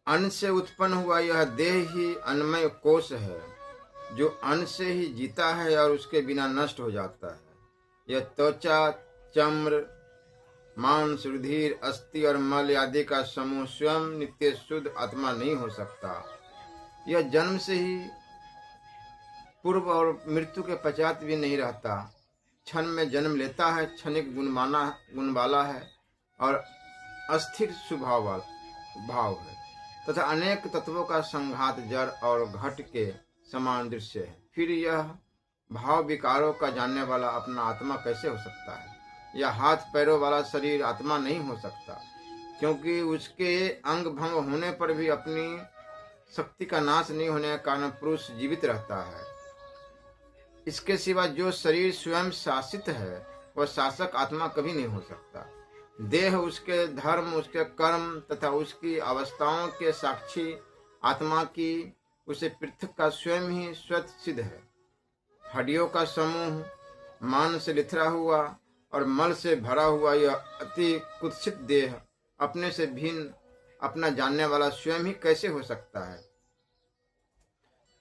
अन्न से उत्पन्न हुआ यह देह ही अन्नमय कोश है, जो अन्न से ही जीता है और उसके बिना नष्ट हो जाता है। यह त्वचा, चम्र, मांस, रुधिर, अस्थि और मल आदि का समूह स्वयं नित्य शुद्ध आत्मा नहीं हो सकता। यह जन्म से ही पूर्व और मृत्यु के पश्चात भी नहीं रहता। क्षण में जन्म लेता है, क्षणिक गुण वाला है और अस्थिर स्वभाव भाव है तथा अनेक तत्वों का संघात जड़ और घट के समान दृश्य है। फिर यह भाव विकारों का जानने वाला अपना आत्मा कैसे हो सकता है? यह हाथ पैरों वाला शरीर आत्मा नहीं हो सकता, क्योंकि उसके अंग भंग होने पर भी अपनी शक्ति का नाश नहीं होने के कारण पुरुष जीवित रहता है। इसके सिवा जो शरीर स्वयं शासित है वह शासक आत्मा कभी नहीं हो सकता। देह उसके धर्म, उसके कर्म तथा उसकी अवस्थाओं के साक्षी आत्मा की उसे पृथक का स्वयं ही स्वतः सिद्ध है। हड्डियों का समूह, मान से लिथरा हुआ और मल से भरा हुआ यह अति कुत्सित देह अपने से भिन्न अपना जानने वाला स्वयं ही कैसे हो सकता है?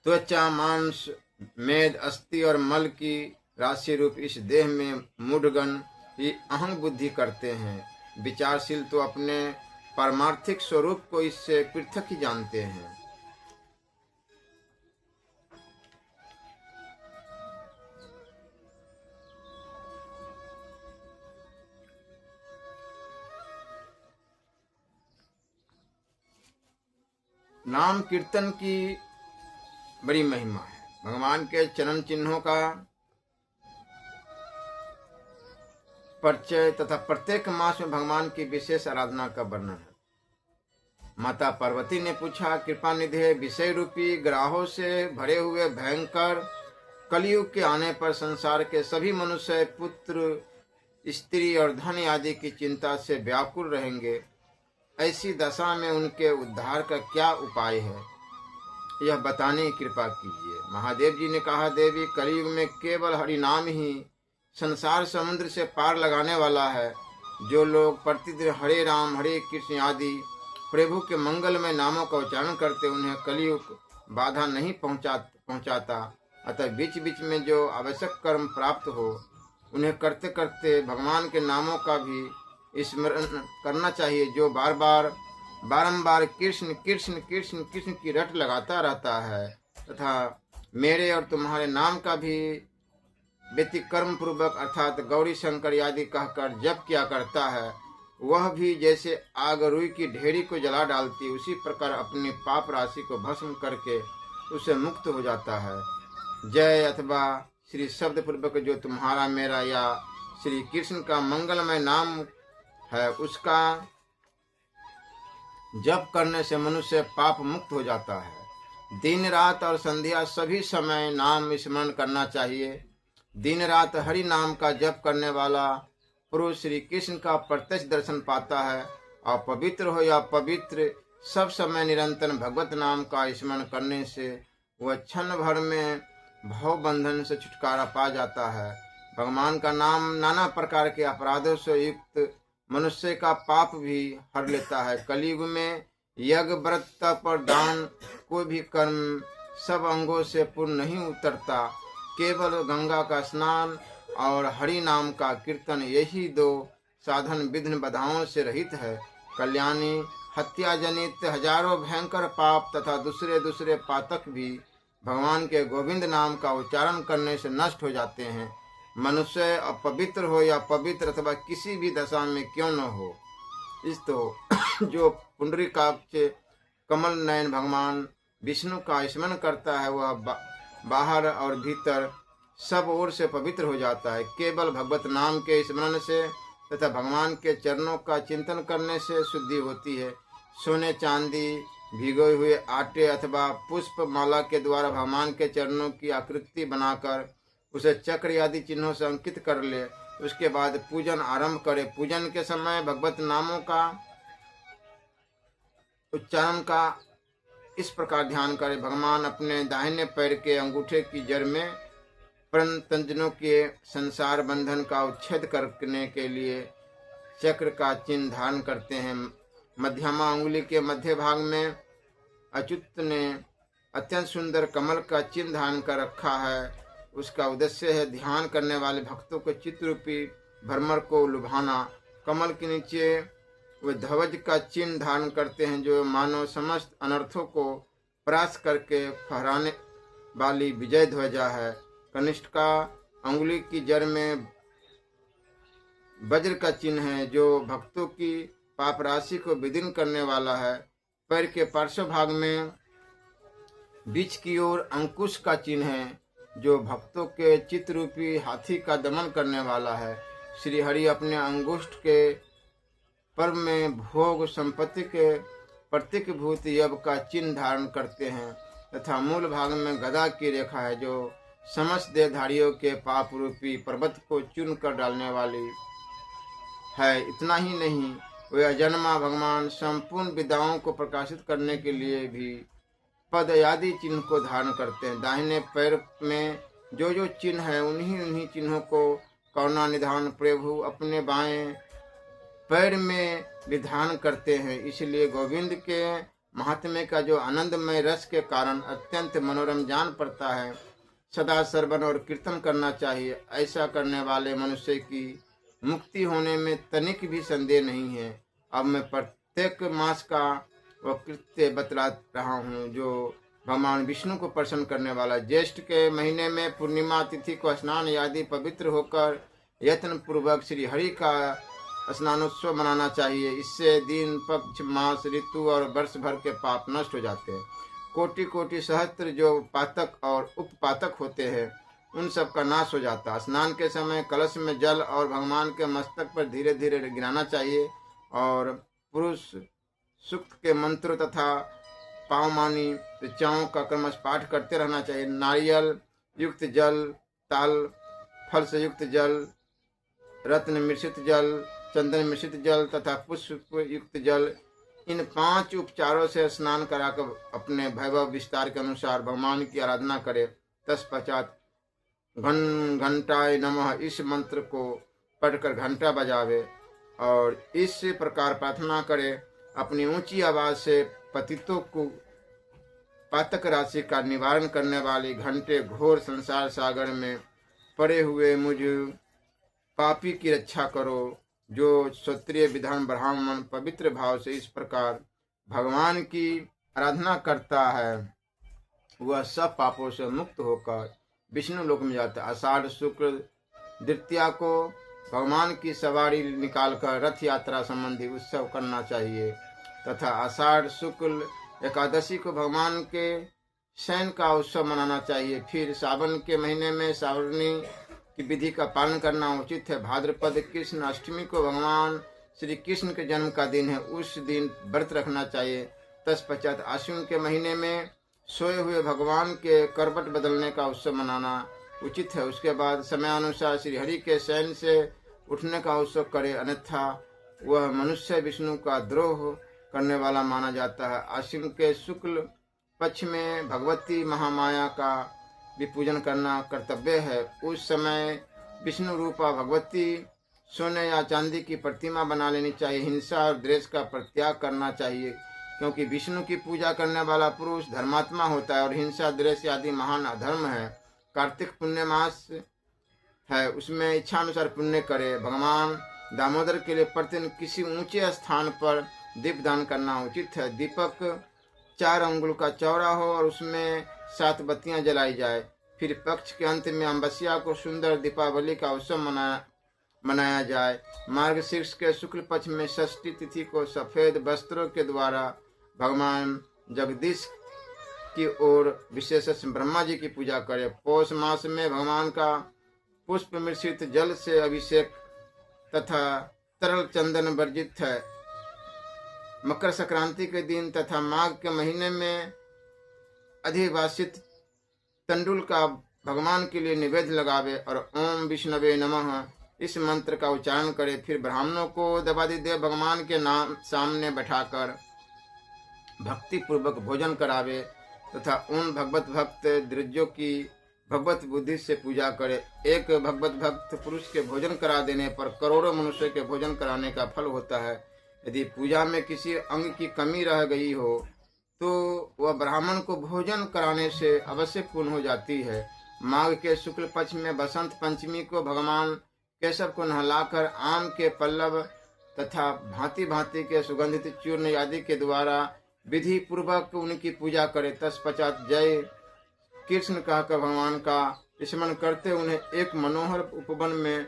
त्वचा, मांस, मेद, अस्थि और मल की राशि रूप इस देह में मूढ़गण ही अहं बुद्धि करते हैं। विचारशील तो अपने पारमार्थिक स्वरूप को इससे पृथक ही जानते हैं। नाम कीर्तन की बड़ी महिमा है। भगवान के चरण चिन्हों का परिचय तथा प्रत्येक मास में भगवान की विशेष आराधना का वर्णन है। माता पार्वती ने पूछा, कृपा निधि, विषय रूपी ग्राहों से भरे हुए भयंकर कलयुग के आने पर संसार के सभी मनुष्य पुत्र, स्त्री और धन आदि की चिंता से व्याकुल रहेंगे। ऐसी दशा में उनके उद्धार का क्या उपाय है, यह बताने की कृपा कीजिए। महादेव जी ने कहा, देवी, कलयुग में केवल हरि नाम ही संसार समुद्र से पार लगाने वाला है। जो लोग प्रतिदिन हरे राम, हरे कृष्ण आदि प्रभु के मंगलमय नामों का उच्चारण करते, उन्हें कलयुग बाधा नहीं पहुंचाता। अतः बीच बीच में जो आवश्यक कर्म प्राप्त हो, उन्हें करते करते भगवान के नामों का भी स्मरण करना चाहिए। जो बारंबार कृष्ण कृष्ण कृष्ण कृष्ण की रट लगाता रहता है तथा मेरे और तुम्हारे नाम का भी व्यतिक्रम पूर्वक अर्थात गौरी शंकर आदि कहकर जप किया करता है, वह भी जैसे आग रुई की ढेरी को जला डालती, उसी प्रकार अपनी पाप राशि को भस्म करके उसे मुक्त हो जाता है। जय अथवा श्री शब्द पूर्वक जो तुम्हारा, मेरा या श्री कृष्ण का मंगलमय नाम है, उसका जप करने से मनुष्य पाप मुक्त हो जाता है। दिन रात और संध्या सभी समय नाम स्मरण करना चाहिए। दिन रात हरि नाम का जप करने वाला पुरुष श्री कृष्ण का प्रत्यक्ष दर्शन पाता है और पवित्र हो या पवित्र, सब समय निरंतर भगवत नाम का स्मरण करने से वह क्षण भर में भव बंधन से छुटकारा पा जाता है। भगवान का नाम नाना प्रकार के अपराधों से युक्त मनुष्य का पाप भी हर लेता है। कलयुग में यज्ञ, व्रत, तप और दान कोई भी कर्म सब अंगों से पूर्ण नहीं उतरता। केवल गंगा का स्नान और हरि नाम का कीर्तन, यही दो साधन विघ्न बाधाओं से रहित है। कल्याणी, हत्या जनित हजारों भयंकर पाप तथा दूसरे पातक भी भगवान के गोविंद नाम का उच्चारण करने से नष्ट हो जाते हैं। मनुष्य अपवित्र हो या पवित्र अथवा किसी भी दशा में क्यों न हो, इस तो जो पुंडरीकाक्ष कमल नयन भगवान विष्णु का स्मरण करता है, वह बाहर और भीतर सब ओर से पवित्र हो जाता है। केवल भगवत नाम के स्मरण से तथा भगवान के चरणों का चिंतन करने से शुद्धि होती है। सोने, चांदी, भिगोए हुए आटे अथवा पुष्प माला के द्वारा भगवान के चरणों की आकृति बनाकर उसे चक्र आदि चिन्हों से अंकित कर ले। उसके बाद पूजन आरंभ करे। पूजन के समय भगवत नामों का उच्चारण का इस प्रकार ध्यान करे। भगवान अपने दाहिने पैर के अंगूठे की जड़ में पंतजनों के संसार बंधन का उच्छेद करने के लिए चक्र का चिन्ह धारण करते हैं। मध्यमा अंगुली के मध्य भाग में अच्युत ने अत्यंत सुंदर कमल का चिन्ह धारण कर रखा है। उसका उद्देश्य है ध्यान करने वाले भक्तों को चित्तरूपी भ्रमर को लुभाना। कमल के नीचे वे ध्वज का चिन्ह धारण करते हैं, जो मानव समस्त अनर्थों को परास्त करके फहराने वाली विजय ध्वजा है। कनिष्ठ का अंगुली की जड़ में वज्र का चिन्ह है, जो भक्तों की पाप राशि को विदीर्ण करने वाला है। पैर के पार्श्व भाग में बीच की ओर अंकुश का चिन्ह है, जो भक्तों के चित्त रूपी हाथी का दमन करने वाला है। श्री हरि अपने अंगुष्ठ के पर्व में भोग संपत्ति के प्रतीक भूत यव का चिन्ह धारण करते हैं तथा मूल भाग में गदा की रेखा है, जो समस्त देहधारियों के पाप रूपी पर्वत को चूर्ण कर डालने वाली है। इतना ही नहीं, वे अजन्मा भगवान संपूर्ण विद्याओं को प्रकाशित करने के लिए भी पद आदि चिन्ह को धारण करते हैं। दाहिने पैर में जो चिन्ह है, उन्हीं चिन्हों को करुणा निधान प्रभु अपने बाएं पैर में विधान करते हैं। इसलिए गोविंद के महात्म्य का जो आनंदमय रस के कारण अत्यंत मनोरम जान पड़ता है, सदा श्रवण और कीर्तन करना चाहिए। ऐसा करने वाले मनुष्य की मुक्ति होने में तनिक भी संदेह नहीं है। अब मैं प्रत्येक मास का वह कृत्य बतला रहा हूँ, जो भगवान विष्णु को प्रसन्न करने वाला। ज्येष्ठ के महीने में पूर्णिमा तिथि को स्नान आदि पवित्र होकर यत्न पूर्वक श्री हरि का स्नानोत्सव मनाना चाहिए। इससे दिन, पक्ष, मास, ऋतु और वर्ष भर के पाप नष्ट हो जाते हैं। कोटि कोटि सहस्त्र जो पातक और उपपातक होते हैं, उन सब का नाश हो जाता है। स्नान के समय कलश में जल और भगवान के मस्तक पर धीरे धीरे गिराना चाहिए और पुरुष सूक्त के मंत्र तथा पावमानी ऋचाओं का क्रमश पाठ करते रहना चाहिए। नारियल युक्त जल, ताल फल से युक्त जल, रत्न मिश्रित जल, चंदन मिश्रित जल तथा पुष्प युक्त जल, इन 5 उपचारों से स्नान कराकर अपने वैभव विस्तार के अनुसार भगवान की आराधना करे। तत्पश्चात घंटाय नमः इस मंत्र को पढ़कर घंटा बजावे और इस प्रकार प्रार्थना करे। अपनी ऊंची आवाज से पतितों को पातक राशि का निवारण करने वाली घंटे घोर संसार सागर में पड़े हुए मुझ पापी की रक्षा करो। जो क्षत्रिय विधान ब्राह्मण पवित्र भाव से इस प्रकार भगवान की आराधना करता है, वह सब पापों से मुक्त होकर विष्णु लोक में जाता है। आषाढ़ शुक्ल द्वितीया को भगवान की सवारी निकालकर रथ यात्रा संबंधी उत्सव करना चाहिए तथा आषाढ़ शुक्ल एकादशी को भगवान के शयन का उत्सव मनाना चाहिए। फिर सावन के महीने में सावरनी की विधि का पालन करना उचित है। भाद्रपद कृष्ण अष्टमी को भगवान श्री कृष्ण के जन्म का दिन है, उस दिन व्रत रखना चाहिए। तत्पश्चात आश्विन के महीने में सोए हुए भगवान के करवट बदलने का उत्सव मनाना उचित है। उसके बाद समयानुसार श्री हरि के शयन से उठने का उत्सव करे, अन्यथा वह मनुष्य विष्णु का द्रोह करने वाला माना जाता है। आश्विन के शुक्ल पक्ष में भगवती महामाया का भी पूजन करना कर्तव्य है। उस समय विष्णु रूपा भगवती सोने या चांदी की प्रतिमा बना लेनी चाहिए। हिंसा और द्वेष का परित्याग करना चाहिए, क्योंकि विष्णु की पूजा करने वाला पुरुष धर्मात्मा होता है और हिंसा, द्वेष आदि महान अधर्म है। कार्तिक पुण्य मास है, उसमें इच्छानुसार पुण्य करे। भगवान दामोदर के लिए प्रतिदिन किसी ऊंचे स्थान पर दीप दान करना उचित है। दीपक 4 अंगुल का चौड़ा हो और उसमें 7 बत्तियां जलाई जाए। फिर पक्ष के अंत में अमावस्या को सुंदर दीपावली का उत्सव मनाया जाए। मार्गशीर्ष के शुक्ल पक्ष में षष्ठी तिथि को सफेद वस्त्रों के द्वारा भगवान जगदीश की ओर विशेष ब्रह्मा जी की पूजा करें। पौष मास में भगवान का पुष्प मिश्रित जल से अभिषेक तथा तरल चंदन वर्जित है। मकर संक्रांति के दिन तथा माघ के महीने में अधिवासित तंडुल का भगवान के लिए निवेद्य लगावे और ओम विष्णवे नमः इस मंत्र का उच्चारण करे। फिर ब्राह्मणों को देवादिदेव भगवान के नाम सामने बैठाकर भक्ति पूर्वक भोजन करावे तथा उन भगवत भक्त द्विजों की भगवत बुद्धि से पूजा करे। एक भगवत भक्त पुरुष के भोजन करा देने पर करोड़ों मनुष्य के भोजन कराने का फल होता है। यदि पूजा में किसी अंग की कमी रह गई हो तो वह ब्राह्मण को भोजन कराने से अवश्य पूर्ण हो जाती है। माघ के शुक्ल पक्ष में बसंत पंचमी को भगवान केशव को नहलाकर आम के पल्लव तथा भांति भांति के सुगंधित चूर्ण आदि के द्वारा विधि पूर्वक उनकी पूजा करे। तत्पश्चात जय कृष्ण कहकर भगवान का स्मरण करते उन्हें एक मनोहर उपवन में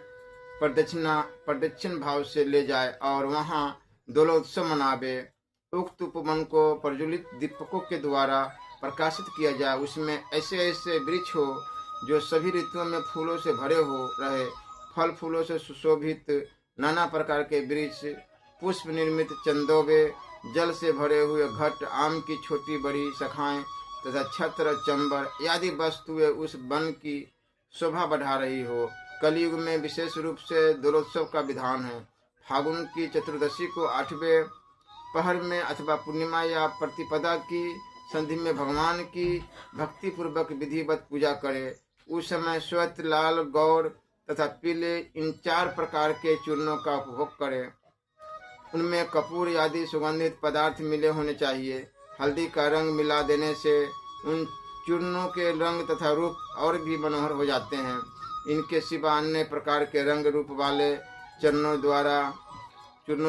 प्रदक्षिण भाव से ले जाए और वहां दोलोत्सव मनावे। उक्त उपवन को प्रज्वलित दीपकों के द्वारा प्रकाशित किया जाए। उसमें ऐसे ऐसे वृक्ष हो जो सभी ऋतुओं में फूलों से भरे हो रहे, फल फूलों से सुशोभित नाना प्रकार के वृक्ष, पुष्प निर्मित चंदोबे, जल से भरे हुए घट, आम की छोटी बड़ी शाखाएं तथा छत्र चंबर आदि वस्तुएं उस वन की शोभा बढ़ा रही हो। कलयुग में विशेष रूप से दोलोत्सव का विधान है। फागुन की चतुर्दशी को 8वें पहर में अथवा पूर्णिमा या प्रतिपदा की संधि में भगवान की भक्ति पूर्वक विधिवत पूजा करे। उस समय श्वेत, लाल, गौर तथा पीले इन 4 प्रकार के चूर्णों का उपभोग करे। उनमें कपूर आदि सुगंधित पदार्थ मिले होने चाहिए। हल्दी का रंग मिला देने से उन चूर्णों के रंग तथा रूप और भी मनोहर हो जाते हैं। इनके सिवा अन्य प्रकार के रंग रूप वाले चूर्णों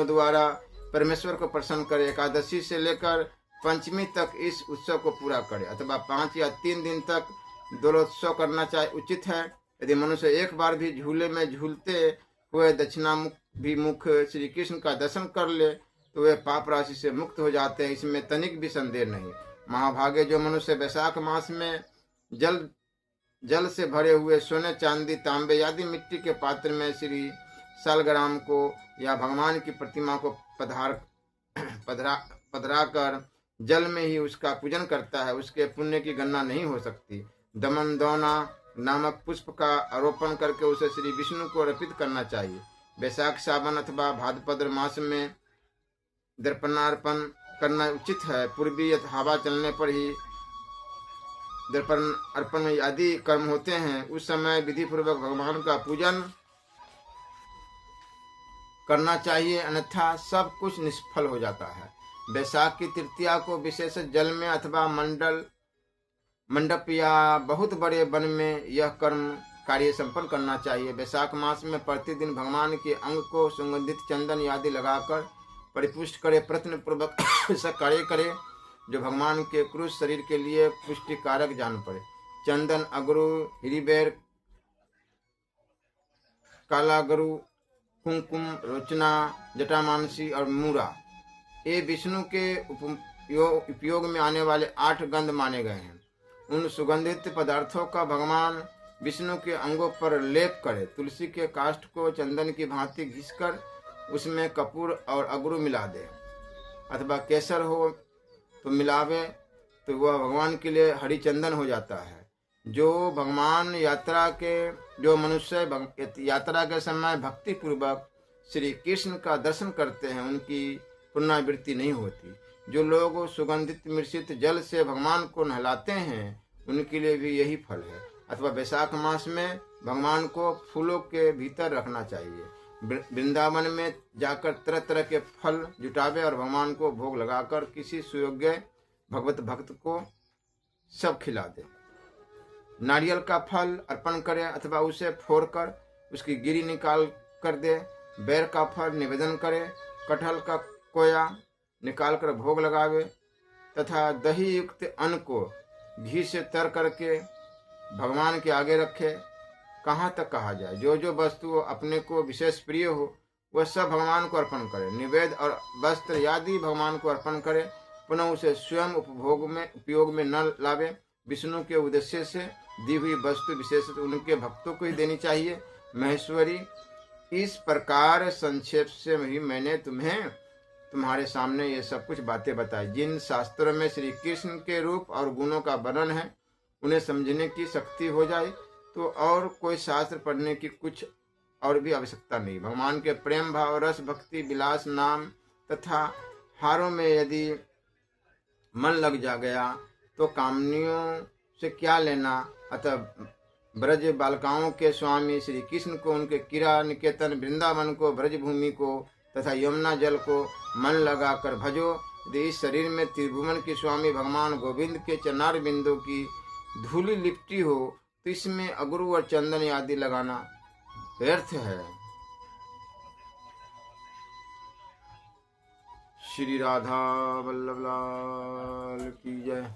द्वारा परमेश्वर को प्रसन्न करे। एकादशी से लेकर पंचमी तक इस उत्सव को पूरा करे अथवा 5 या 3 दिन तक दोलोत्सव करना चाहिए उचित है। यदि मनुष्य एक बार भी झूले में झूलते हुए दक्षिणाभिमुख श्री कृष्ण का दर्शन कर ले तो वे पाप राशि से मुक्त हो जाते हैं, इसमें तनिक भी संदेह नहीं। महाभागे जो मनुष्य वैशाख मास में जल से भरे हुए सोने, चांदी, तांबे आदि मिट्टी के पात्र में श्री सालग्राम को या भगवान की प्रतिमा को पधरा कर जल में ही उसका पूजन करता है, उसके पुण्य की गणना नहीं हो सकती। दमन दौना नामक पुष्प का आरोपण करके उसे श्री विष्णु को अर्पित करना चाहिए। वैशाख, सावन अथवा भाद्रपद मास में दर्पणार्पण करना उचित है। पूर्वी हवा चलने पर ही दर्पण अर्पण आदि कर्म होते हैं। उस समय विधि पूर्वक भगवान का पूजन करना चाहिए, अन्यथा सब कुछ निष्फल हो जाता है। वैशाख की तृतीया को विशेष जल में अथवा मंडप या बहुत बड़े वन में यह कर्म कार्य संपन्न करना चाहिए। वैशाख मास में प्रतिदिन भगवान के अंग को सुगंधित चंदन आदि लगाकर परिपुष्ट करे, प्रयत्न पूर्वक ऐसा कार्य करे जो भगवान के क्रूस शरीर के लिए पुष्टिकारक जान पड़े। चंदन, अगरू, हिरीबेर, काला गरु, कुमकुम, रोचना, जटामानसी और मूरा ये विष्णु के उपयोग में आने वाले 8 गंध माने गए हैं। उन सुगंधित पदार्थों का भगवान विष्णु के अंगों पर लेप करे। तुलसी के काष्ठ को चंदन की भांति घिसकर उसमें कपूर और अगरू मिला दे अथवा केसर हो तो मिलावे तो वह भगवान के लिए हरि चंदन हो जाता है। जो मनुष्य यात्रा के समय भक्ति पूर्वक श्री कृष्ण का दर्शन करते हैं उनकी पुनरावृत्ति नहीं होती। जो लोग सुगंधित मिश्रित जल से भगवान को नहलाते हैं उनके लिए भी यही फल है। अथवा वैशाख मास में भगवान को फूलों के भीतर रखना चाहिए। वृंदावन में जाकर तरह तरह के फल जुटावे और भगवान को भोग लगाकर किसी सुयोग्य भगवत भक्त को सब खिला दे। नारियल का फल अर्पण करे अथवा उसे फोड़कर उसकी गिरी निकाल कर दे। बैर का फल निवेदन करे। कटहल का कोया निकाल कर भोग लगावे तथा दही युक्त अन्न को घी से तर करके भगवान के आगे रखे। कहाँ तक कहा जाए, जो जो वस्तु अपने को विशेष प्रिय हो वह सब भगवान को अर्पण करे। निवेद और वस्त्र आदि भगवान को अर्पण करे, पुनः उसे स्वयं उपयोग में न लावे। विष्णु के उद्देश्य से दी हुई वस्तु विशेष उनके भक्तों को ही देनी चाहिए। महेश्वरी, इस प्रकार संक्षेप से ही मैंने तुम्हारे सामने ये सब कुछ बातें बताई। जिन शास्त्रों में श्री कृष्ण के रूप और गुणों का वर्णन है उन्हें समझने की शक्ति हो जाए तो और कोई शास्त्र पढ़ने की कुछ और भी आवश्यकता नहीं। भगवान के प्रेम भाव, रस, भक्ति, विलास, नाम तथा हारों में यदि मन लग जा गया तो कामनियों से क्या लेना। अतः ब्रज बालिकाओं के स्वामी श्री कृष्ण को, उनके किरा निकेतन वृंदावन को, ब्रज भूमि को तथा यमुना जल को मन लगाकर भजो। यदि इस शरीर में त्रिभुवन के स्वामी भगवान गोविंद के चरणार बिंदु की धूलि लिपटी हो तो इसमें अगरू और चंदन आदि लगाना व्यर्थ है। श्री राधा वल्लभ लाल की जय।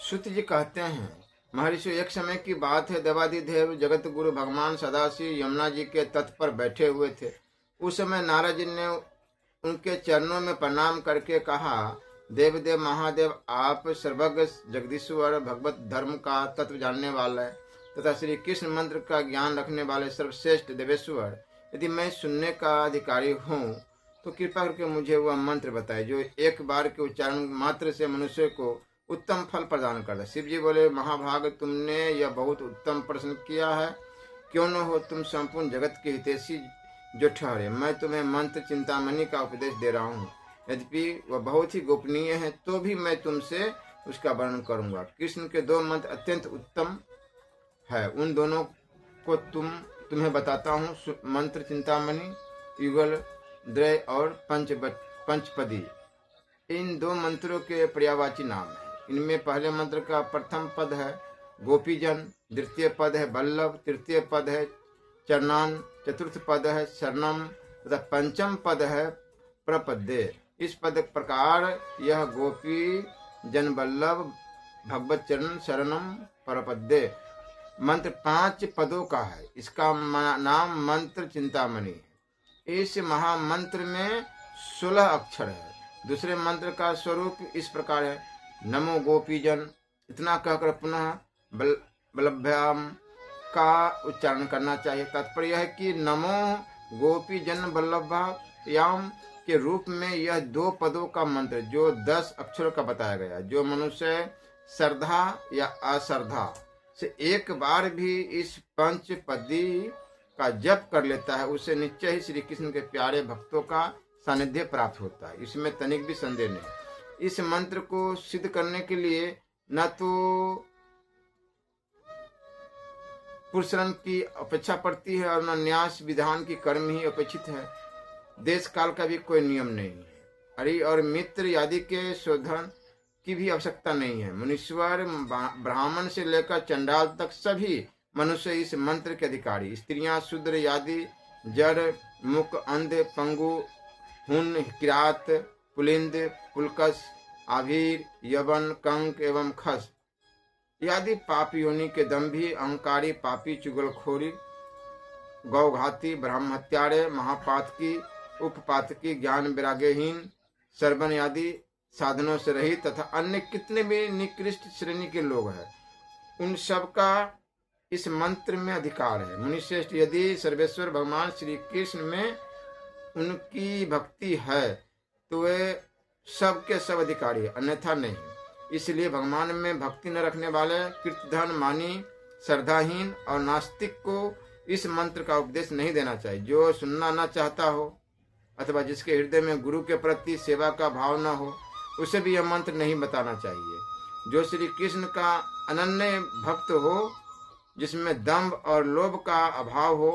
सूत जी कहते हैं, महर्षि, एक समय की बात है, देवादिदेव जगत गुरु भगवान सदाशिव यमुना जी के तट पर बैठे हुए थे। उस समय नारद जी ने उनके चरणों में प्रणाम करके कहा, देवदेव महादेव, आप सर्वज्ञ जगदीश्वर भगवत धर्म का तत्व जानने वाले तथा श्री कृष्ण मंत्र का ज्ञान रखने वाले सर्वश्रेष्ठ देवेश्वर, यदि मैं सुनने का अधिकारी हूँ तो कृपा करके मुझे वह मंत्र बताए जो एक बार के उच्चारण मात्र से मनुष्य को उत्तम फल प्रदान करता। शिव जी बोले, महाभाग, तुमने यह बहुत उत्तम प्रश्न किया है। क्यों न हो, तुम संपूर्ण जगत के हितैषी जो ठहरे, मैं तुम्हें मंत्र चिंतामणि का उपदेश दे रहा हूँ। यद्यपि वह बहुत ही गोपनीय है तो भी मैं तुमसे उसका वर्णन करूंगा। कृष्ण के दो मंत्र अत्यंत उत्तम है, उन दोनों को तुम्हें बताता हूँ। मंत्र चिंतामणि, युगल द्रय और पंचपदी, इन दो मंत्रों के पर्यायवाची नाम है। इनमें पहले मंत्र का प्रथम पद है गोपीजन, द्वितीय पद है बल्लभ, तृतीय पद है चरणान, चतुर्थ पद है शरणम तथा पंचम पद है प्रपद्ये। इस पद प्रकार यह गोपी जन बल्लभ भगवत चरण शरणम प्रपद्ये मंत्र 5 पदों का है। इसका नाम मंत्र चिंतामणि है। इस महामंत्र में 16 अक्षर है। दूसरे मंत्र का स्वरूप इस प्रकार है, नमो गोपीजन। इतना कहकर पुनः बल्लभ्याम का उच्चारण करना चाहिए। तात्पर्य है कि नमो गोपीजन बल्लभायाम के रूप में यह 2 पदों का मंत्र जो 10 अक्षरों का बताया गया। जो मनुष्य श्रद्धा या अश्रद्धा से एक बार भी इस पंचपदी का जप कर लेता है, उसे निश्चय ही श्री कृष्ण के प्यारे भक्तों का सानिध्य प्राप्त होता है। इसमें तनिक भी संदेह नहीं। इस मंत्र को सिद्ध करने के लिए न तो पुरुषरण की अपेक्षा पड़ती है और न न्यास विधान की कर्म ही अपेक्षित है। देश काल का भी कोई नियम नहीं है। हरि और मित्र आदि के शोधन की भी आवश्यकता नहीं है। मुनीश्वर ब्राह्मण से लेकर चंडाल तक सभी मनुष्य इस मंत्र के अधिकारी। स्त्रियां, शूद्र आदि, जड़, मुख, अंध, पंगु, हुन, किरात, पुलिंद, पुलकस, आभीर, यवन, कंक एवं खस आदि पाप योनि के दंभी, अहंकारी, पापी, चुगलखोरी, गौघाती, ब्रह्म हत्यारे, महापातकी, उपपातकी, ज्ञान वैराग्यहीन, सर्वन आदि साधनों से रहित तथा अन्य कितने भी निकृष्ट श्रेणी के लोग हैं, उन सब का इस मंत्र में अधिकार है। मुनिश्रेष्ठ, यदि सर्वेश्वर भगवान श्री कृष्ण में उनकी भक्ति है तो वे सब के सब अधिकारी है, अन्यथा नहीं। इसलिए भगवान में भक्ति न रखने वाले कीर्तधन मानी, श्रद्धाहीन और नास्तिक को इस मंत्र का उपदेश नहीं देना चाहिए। जो सुनना न चाहता हो अथवा जिसके हृदय में गुरु के प्रति सेवा का भाव न हो, उसे भी यह मंत्र नहीं बताना चाहिए। जो श्री कृष्ण का अनन्य भक्त हो, जिसमें दंभ और लोभ का अभाव हो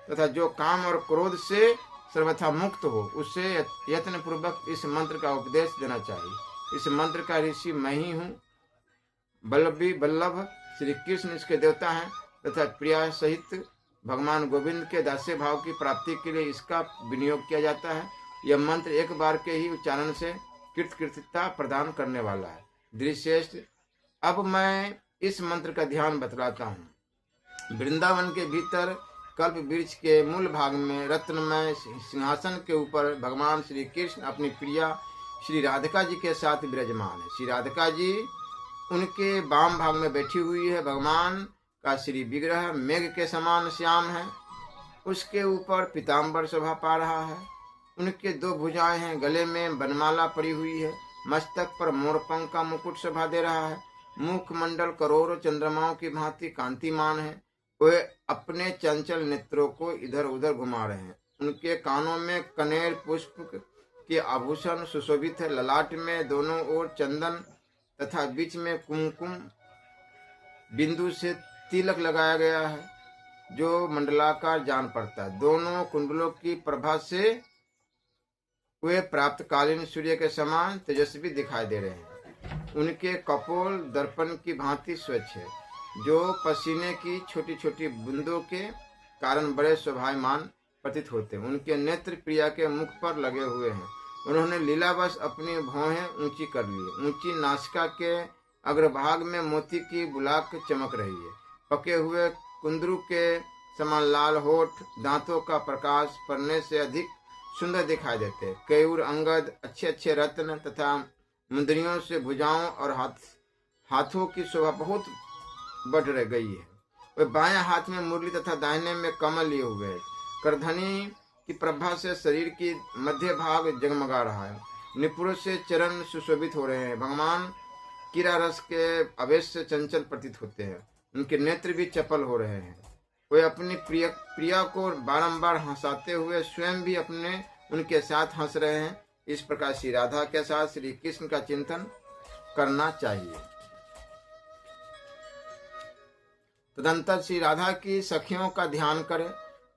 तथा जो काम और क्रोध से सर्वथा मुक्त हो, उससे यत्न पूर्वक इस मंत्र का उपदेश देना चाहिए। इस मंत्र का ऋषि मैं ही हूँ। बल्लभ श्री कृष्ण इसके देवता हैं तथा प्रिया सहित भगवान गोविंद के दास्य भाव की प्राप्ति के लिए इसका विनियोग किया जाता है। यह मंत्र एक बार के ही उच्चारण से कृतकृत्यता प्रदान करने वाला है। द्विश्रेष्ठ, अब मैं इस मंत्र का ध्यान बतलाता हूँ। वृंदावन के भीतर कल्प वृक्ष के मूल भाग में रत्नमय सिंहासन के ऊपर भगवान श्री कृष्ण अपनी प्रिया श्री राधिका जी के साथ विराजमान है। श्री राधिका जी उनके वाम भाग में बैठी हुई है। भगवान का श्री विग्रह मेघ के समान श्याम है। उसके ऊपर पीताम्बर शोभा पा रहा है। उनके 2 भुजाएं हैं, गले में बनमाला पड़ी हुई है, मस्तक पर मोरपंख का मुकुट शोभा दे रहा है। मुखमंडल करोड़ों चंद्रमाओं की भांति कांतिमान है। वे अपने चंचल नेत्रों को इधर उधर घुमा रहे हैं। उनके कानों में कनेर पुष्प के आभूषण सुशोभित है। ललाट में दोनों ओर चंदन तथा बीच में कुमकुम बिंदु से तिलक लगाया गया है जो मंडलाकार जान पड़ता है। दोनों कुंडलों की प्रभा से वे प्राप्तकालीन सूर्य के समान तेजस्वी दिखाई दे रहे हैं। उनके कपोल दर्पण की भांति स्वच्छ है, जो पसीने की छोटी छोटी बूंदों के कारण बड़े शोभायमान प्रतीत होते हैं। उनके नेत्र प्रिया के मुख पर लगे हुए हैं। उन्होंने लीलावश अपनी भौहें ऊंची कर ली। ऊंची नासिका के अग्रभाग में मोती की बुलाक चमक रही है। पके हुए कुंदरू के समान लाल होठ दांतों का प्रकाश पड़ने से अधिक सुंदर दिखाई देते हैं। केयूर, अंगद, अच्छे अच्छे रत्न तथा मुंदरियों से भुजाओं और हाथों की शोभा बहुत बढ़ गई है। वे बाएं हाथ में मुरली तथा दाहिने में कमल लिए हुए हैं। करधनी की प्रभा से शरीर की मध्य भाग जगमगा रहा है। निपुण से चरण सुशोभित हो रहे हैं। भगवान कीरा रस के आवेश से चंचल प्रतीत होते हैं। उनके नेत्र भी चपल हो रहे हैं। वे अपनी प्रिया को बारंबार हंसाते हुए स्वयं भी उनके साथ हंस रहे हैं। इस प्रकार श्री राधा के साथ श्री कृष्ण का चिंतन करना चाहिए। तदंतर श्री राधा की सखियों का ध्यान करें।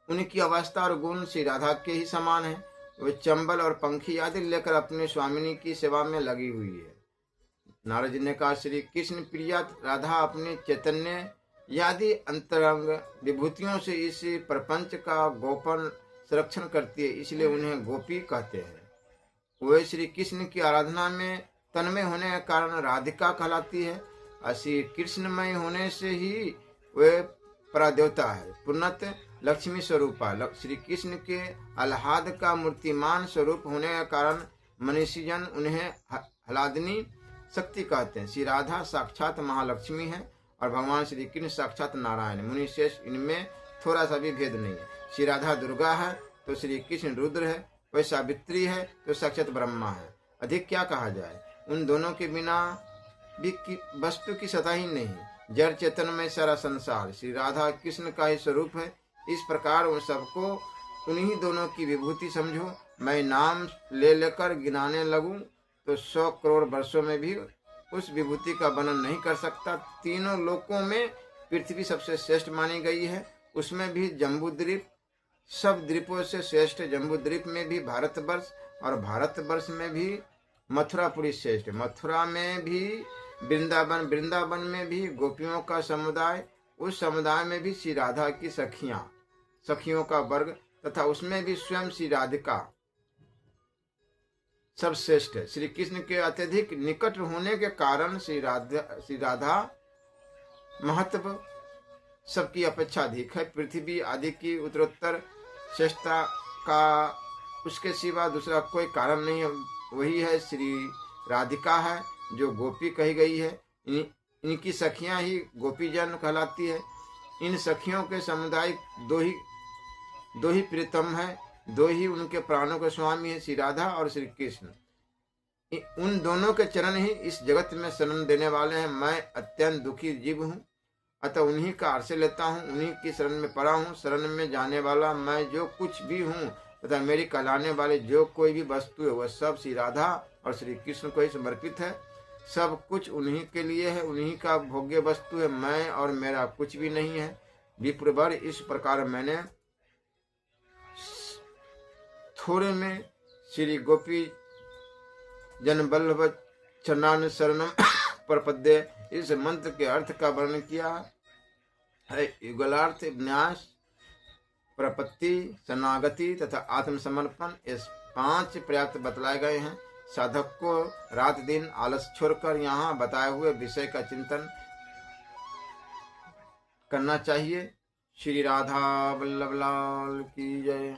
उनकी अवस्था और गुण श्री राधा के ही समान है। वे चंबल और पंखी आदि लेकर अपने स्वामिनी की सेवा में लगी हुई है। नारद जी ने कहा, श्री कृष्ण प्रिया राधा अपने चैतन्य यादि अंतरंग विभूतियों से इस प्रपंच का गोपन संरक्षण करती है, इसलिए उन्हें गोपी कहते हैं। वे श्री कृष्ण की आराधना में तन्मय होने के कारण राधिका कहलाती है। श्री कृष्णमय होने से ही वे परादेवता है, पूर्णतः लक्ष्मी स्वरूपा। श्री कृष्ण के आह्लाद का मूर्तिमान स्वरूप होने के कारण मनीषीजन उन्हें हलादिनी शक्ति कहते हैं। श्री राधा साक्षात महालक्ष्मी है और भगवान श्री कृष्ण साक्षात नारायण। मुनि शेष इनमें थोड़ा सा भी भेद नहीं है। श्री राधा दुर्गा है तो श्री कृष्ण रुद्र है, वह सावित्री है तो साक्षात ब्रह्मा है। अधिक क्या कहा जाए। उन दोनों के बिना भी वस्तु की सत्ता ही नहीं। जड़ चेतन में सारा संसार श्री राधा कृष्ण का ही स्वरूप है। इस प्रकार उन सबको उन्हीं दोनों की विभूति समझो। मैं नाम ले लेकर गिनाने लगूं तो 100 करोड़ वर्षों में भी उस विभूति का वर्णन नहीं कर सकता। तीनों लोकों में पृथ्वी सबसे श्रेष्ठ मानी गई है। उसमें भी जम्बूद्वीप सब द्वीपों से श्रेष्ठ। जम्बूद्वीप में भी भारतवर्ष और भारतवर्ष में भी मथुरापुरी श्रेष्ठ। मथुरा में भी वृंदावन, वृंदावन में भी गोपियों का समुदाय, उस समुदाय में भी श्री राधा की सखियों का वर्ग तथा उसमें भी स्वयं श्री राधिका सब श्रेष्ठ है। श्री कृष्ण के अत्यधिक निकट होने के कारण श्री राधा महत्व सबकी अपेक्षा अधिक है। पृथ्वी आदि की उत्तरोत्तर श्रेष्ठता का उसके सिवा दूसरा कोई कारण नहीं है। वही है श्री राधिका है जो गोपी कही गई है। इनकी सखियां ही गोपीजन कहलाती है। इन सखियों के समुदाय दो ही प्रीतम है, दो ही उनके प्राणों के स्वामी है, श्री राधा और श्री कृष्ण। उन दोनों के चरण ही इस जगत में शरण देने वाले हैं। मैं अत्यंत दुखी जीव हूँ, अतः उन्हीं का आश्रय लेता हूँ, उन्हीं की शरण में पड़ा हूँ। शरण में जाने वाला मैं जो कुछ भी हूँ तथा मेरी कहलाने वाले जो कोई भी वस्तु है वह सब श्री राधा और श्री कृष्ण को ही समर्पित है। सब कुछ उन्हीं के लिए है, उन्हीं का भोग्य वस्तु है। मैं और मेरा कुछ भी नहीं है। विप्रवर इस प्रकार मैंने थोड़े में श्री गोपी जन वल्लभ चरणान शरणम प्रपद्ये इस मंत्र के अर्थ का वर्णन किया है। युगलार्थ, न्यास, प्रपत्ति, शरणागति तथा आत्मसमर्पण इस 5 पर्याप्त बतलाए गए हैं। साधक को रात दिन आलस छोड़कर यहाँ बताए हुए विषय का चिंतन करना चाहिए। श्री राधा वल्लभ लाल की जय।